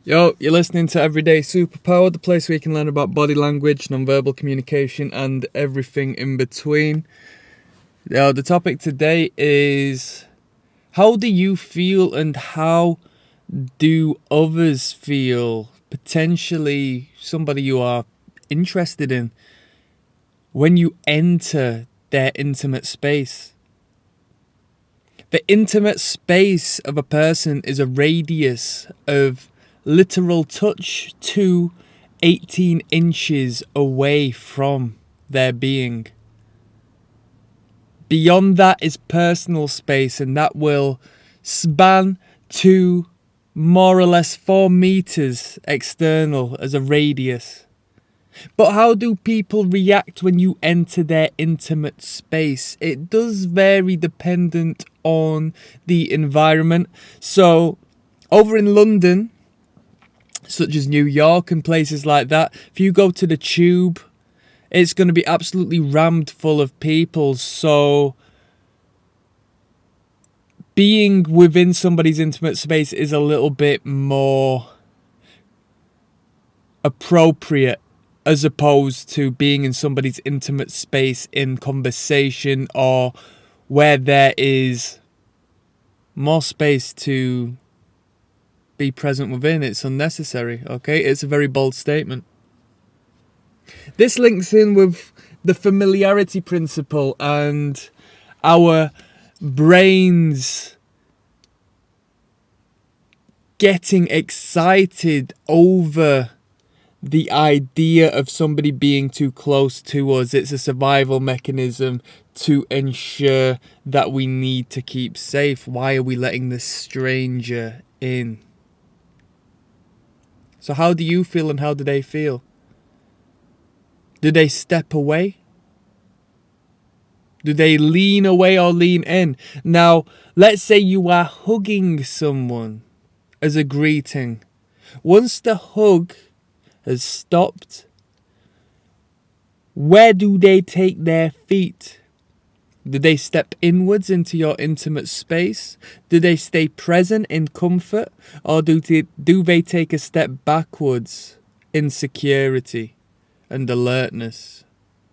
Yo, you're listening to Everyday Superpower, the place where you can learn about body language, non-verbal communication, and everything in between. Yo, the topic today is, how do you feel and how do others feel? Potentially somebody you are interested in when you enter their intimate space. The intimate space of a person is a radius of literal touch to 18 inches away from their being. Beyond that is personal space, and that will span to more or less 4 meters external as a radius. But how do people react when you enter their intimate space? It does vary dependent on the environment. So, over in London, such as New York and places like that, if you go to the Tube, it's going to be absolutely rammed full of people. So being within somebody's intimate space is a little bit more appropriate as opposed to being in somebody's intimate space in conversation or where there is more space to be present within. It's unnecessary, okay? It's a very bold statement. This links in with the familiarity principle and our brains getting excited over the idea of somebody being too close to us. It's a survival mechanism to ensure that we need to keep safe. Why are we letting this stranger in? So how do you feel and how do they feel? Do they step away? Do they lean away or lean in? Now, let's say you are hugging someone as a greeting. Once the hug has stopped, where do they take their feet? Do they step inwards into your intimate space? Do they stay present in comfort? Or do they take a step backwards in security and alertness,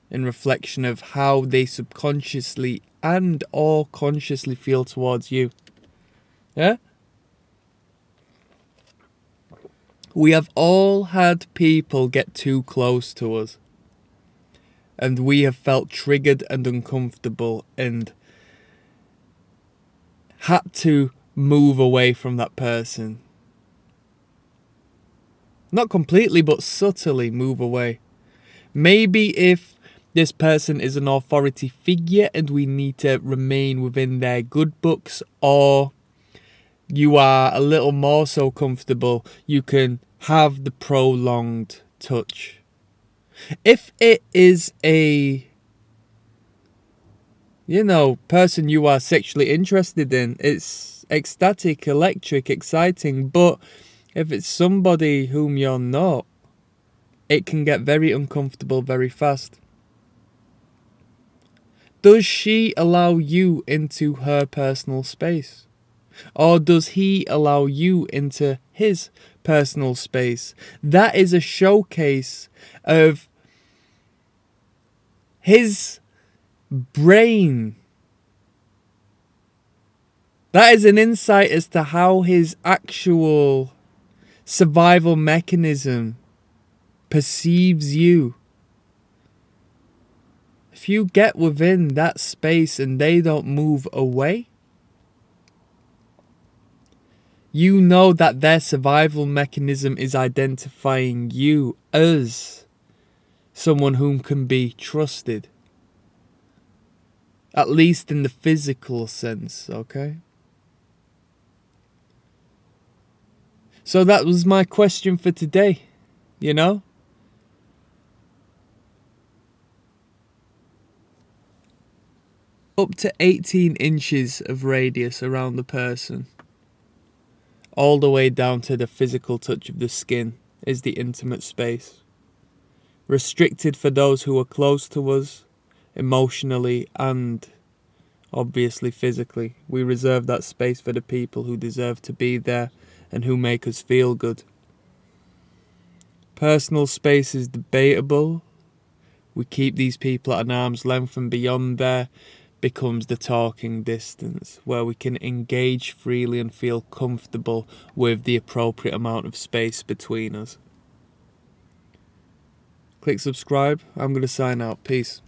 in reflection of how they subconsciously and or consciously feel towards you? Yeah? We have all had people get too close to us. And we have felt triggered and uncomfortable and had to move away from that person. Not completely, but subtly move away. Maybe if this person is an authority figure and we need to remain within their good books, or you are a little more so comfortable, you can have the prolonged touch. If it is a, person you are sexually interested in, it's ecstatic, electric, exciting. But if it's somebody whom you're not, it can get very uncomfortable very fast. Does she allow you into her personal space? Or does he allow you into his personal space? That is a showcase of his brain. That is an insight as to how his actual survival mechanism perceives you. If you get within that space and they don't move away, you know that their survival mechanism is identifying you as someone whom can be trusted. At least in the physical sense, okay? So that was my question for today, Up to 18 inches of radius around the person, all the way down to the physical touch of the skin, is the intimate space. Restricted for those who are close to us, emotionally and obviously physically. We reserve that space for the people who deserve to be there and who make us feel good. Personal space is debatable. We keep these people at an arm's length, and beyond there becomes the talking distance, where we can engage freely and feel comfortable with the appropriate amount of space between us. Click subscribe. I'm going to sign out. Peace.